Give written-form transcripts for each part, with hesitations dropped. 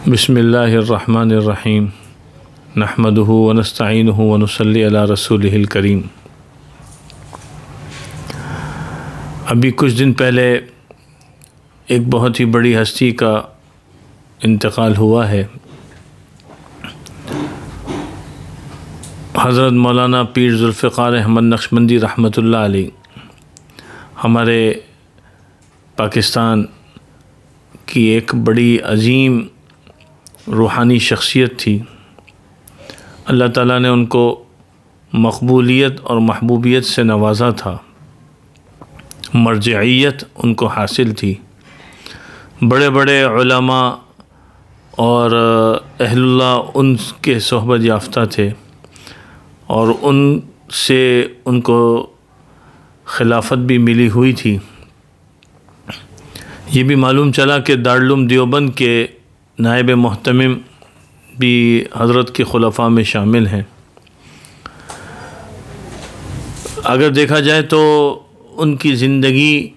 بسم اللہ الرحمن الرحیم نحمدہ ونستعینہ ونصلی علی رسولہ الکریم۔ ابھی کچھ دن پہلے ایک بہت ہی بڑی ہستی کا انتقال ہوا ہے۔ حضرت مولانا پیر ذوالفقار احمد نقشبندی رحمۃ اللہ علیہ ہمارے پاکستان کی ایک بڑی عظیم روحانی شخصیت تھی۔ اللہ تعالیٰ نے ان کو مقبولیت اور محبوبیت سے نوازا تھا، مرجعیت ان کو حاصل تھی۔ بڑے بڑے علماء اور اہل اللہ ان کے صحبت یافتہ تھے اور ان سے ان کو خلافت بھی ملی ہوئی تھی۔ یہ بھی معلوم چلا کہ دارالعلوم دیوبند کے نائب محتمم بھی حضرت کے خلفاء میں شامل ہیں۔ اگر دیکھا جائے تو ان کی زندگی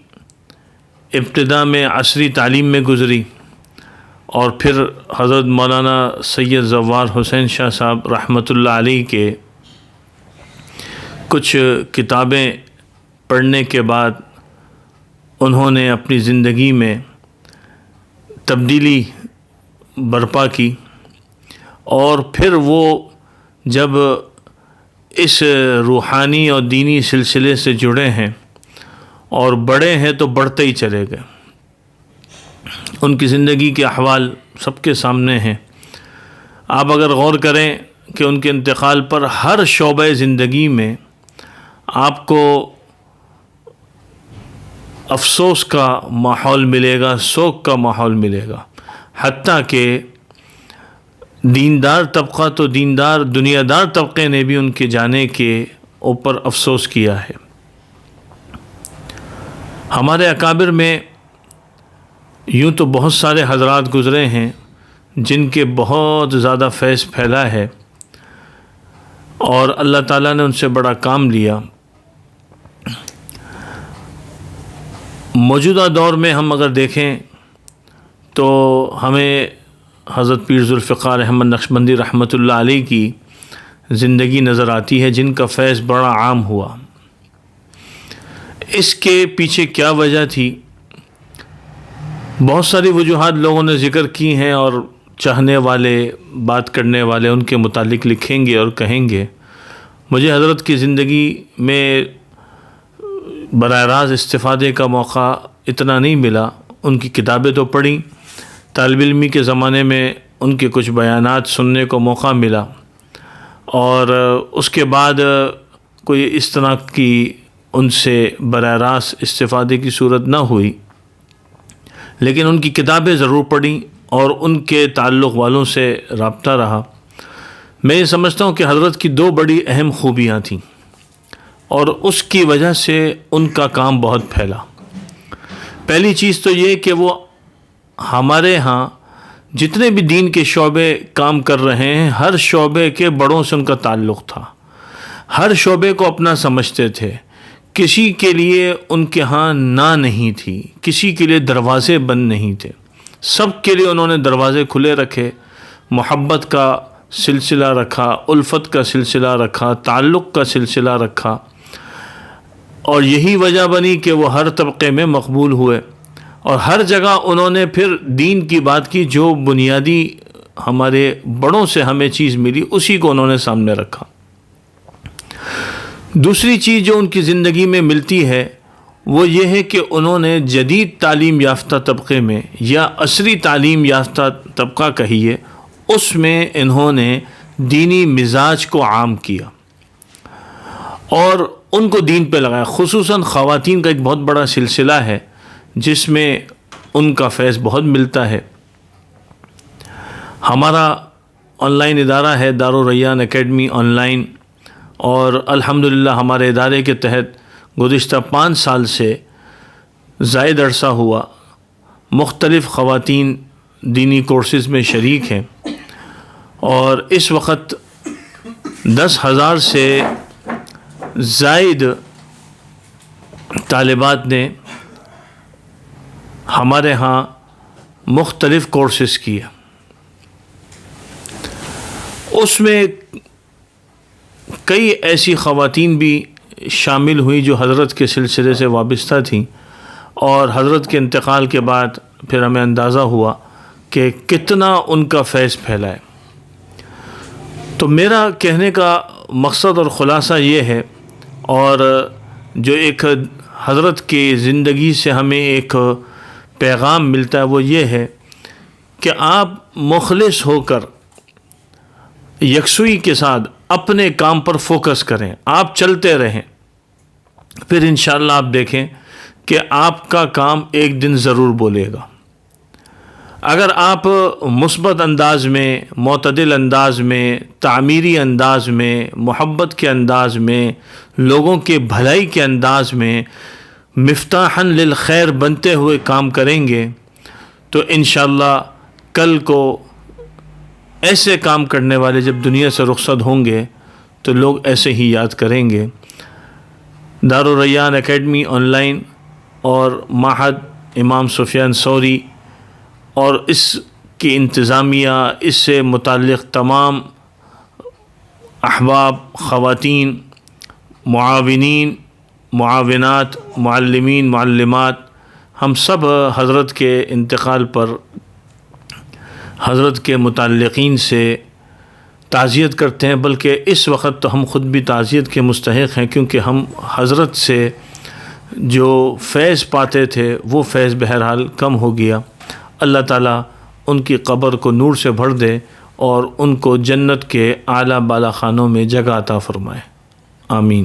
ابتدا میں عصری تعلیم میں گزری اور پھر حضرت مولانا سید زوار حسین شاہ صاحب رحمۃ اللہ علیہ کے کچھ کتابیں پڑھنے کے بعد انہوں نے اپنی زندگی میں تبدیلی برپا کی، اور پھر وہ جب اس روحانی اور دینی سلسلے سے جڑے ہیں اور بڑے ہیں تو بڑھتے ہی چلے گئے۔ ان کی زندگی کے احوال سب کے سامنے ہیں۔ آپ اگر غور کریں کہ ان کے انتقال پر ہر شعبہ زندگی میں آپ کو افسوس کا ماحول ملے گا، سوگ کا ماحول ملے گا، حتیٰ کہ دیندار طبقہ تو دنیا دار طبقے نے بھی ان کے جانے کے اوپر افسوس کیا ہے۔ ہمارے اکابر میں یوں تو بہت سارے حضرات گزرے ہیں جن کے بہت زیادہ فیض پھیلا ہے اور اللہ تعالیٰ نے ان سے بڑا کام لیا۔ موجودہ دور میں ہم اگر دیکھیں تو ہمیں حضرت پیر ذوالفقار احمد نقشبندی رحمۃ اللہ علیہ کی زندگی نظر آتی ہے، جن کا فیض بڑا عام ہوا۔ اس کے پیچھے کیا وجہ تھی؟ بہت ساری وجوہات لوگوں نے ذکر کی ہیں اور چاہنے والے، بات کرنے والے ان کے متعلق لکھیں گے اور کہیں گے۔ مجھے حضرت کی زندگی میں براہ راست استفادے کا موقع اتنا نہیں ملا۔ ان کی کتابیں تو پڑھیں، طالب علمی کے زمانے میں ان کے کچھ بیانات سننے کو موقع ملا، اور اس کے بعد کوئی اس طرح کی ان سے براہ راست استفادے کی صورت نہ ہوئی، لیکن ان کی کتابیں ضرور پڑھیں اور ان کے تعلق والوں سے رابطہ رہا۔ میں یہ سمجھتا ہوں کہ حضرت کی دو بڑی اہم خوبیاں تھیں اور اس کی وجہ سے ان کا کام بہت پھیلا۔ پہلی چیز تو یہ کہ وہ ہمارے ہاں جتنے بھی دین کے شعبے کام کر رہے ہیں، ہر شعبے کے بڑوں سے ان کا تعلق تھا، ہر شعبے کو اپنا سمجھتے تھے، کسی کے لیے ان کے ہاں نہ نہیں تھی، کسی کے لیے دروازے بند نہیں تھے، سب کے لیے انہوں نے دروازے کھلے رکھے، محبت کا سلسلہ رکھا، الفت کا سلسلہ رکھا، تعلق کا سلسلہ رکھا، اور یہی وجہ بنی کہ وہ ہر طبقے میں مقبول ہوئے، اور ہر جگہ انہوں نے پھر دین کی بات کی، جو بنیادی ہمارے بڑوں سے ہمیں چیز ملی اسی کو انہوں نے سامنے رکھا۔ دوسری چیز جو ان کی زندگی میں ملتی ہے وہ یہ ہے کہ انہوں نے جدید تعلیم یافتہ طبقے میں، یا عصری تعلیم یافتہ طبقہ کہیے، اس میں انہوں نے دینی مزاج کو عام کیا اور ان کو دین پہ لگایا۔ خصوصاً خواتین کا ایک بہت بڑا سلسلہ ہے جس میں ان کا فیض بہت ملتا ہے۔ ہمارا آن لائن ادارہ ہے دارالریان اکیڈمی آن لائن، اور الحمدللہ ہمارے ادارے کے تحت گزشتہ 5 سال سے زائد عرصہ ہوا مختلف خواتین دینی کورسز میں شریک ہیں، اور اس وقت 10,000 سے زائد طالبات نے ہمارے ہاں مختلف کورسز کیے۔ اس میں کئی ایسی خواتین بھی شامل ہوئی جو حضرت کے سلسلے سے وابستہ تھیں، اور حضرت کے انتقال کے بعد پھر ہمیں اندازہ ہوا کہ کتنا ان کا فیض پھیلا ہے۔ تو میرا کہنے کا مقصد اور خلاصہ یہ ہے، اور جو ایک حضرت کی زندگی سے ہمیں ایک پیغام ملتا ہے وہ یہ ہے کہ آپ مخلص ہو کر یکسوئی کے ساتھ اپنے کام پر فوکس کریں، آپ چلتے رہیں، پھر انشاءاللہ آپ دیکھیں کہ آپ کا کام ایک دن ضرور بولے گا۔ اگر آپ مثبت انداز میں، معتدل انداز میں، تعمیری انداز میں، محبت کے انداز میں، لوگوں کے بھلائی کے انداز میں مفتاحاً للخیر بنتے ہوئے کام کریں گے تو انشاءاللہ کل کو ایسے کام کرنے والے جب دنیا سے رخصت ہوں گے تو لوگ ایسے ہی یاد کریں گے۔ دارالریان اکیڈمی آن لائن اور معہد امام سفیان ثوری اور اس کی انتظامیہ، اس سے متعلق تمام احباب، خواتین، معاونین، معاونات، معلمین، معلمات، ہم سب حضرت کے انتقال پر حضرت کے متعلقین سے تعزیت کرتے ہیں، بلکہ اس وقت تو ہم خود بھی تعزیت کے مستحق ہیں، کیونکہ ہم حضرت سے جو فیض پاتے تھے وہ فیض بہرحال کم ہو گیا۔ اللہ تعالیٰ ان کی قبر کو نور سے بھر دے اور ان کو جنت کے اعلیٰ بالا خانوں میں جگہ عطا فرمائے، آمین۔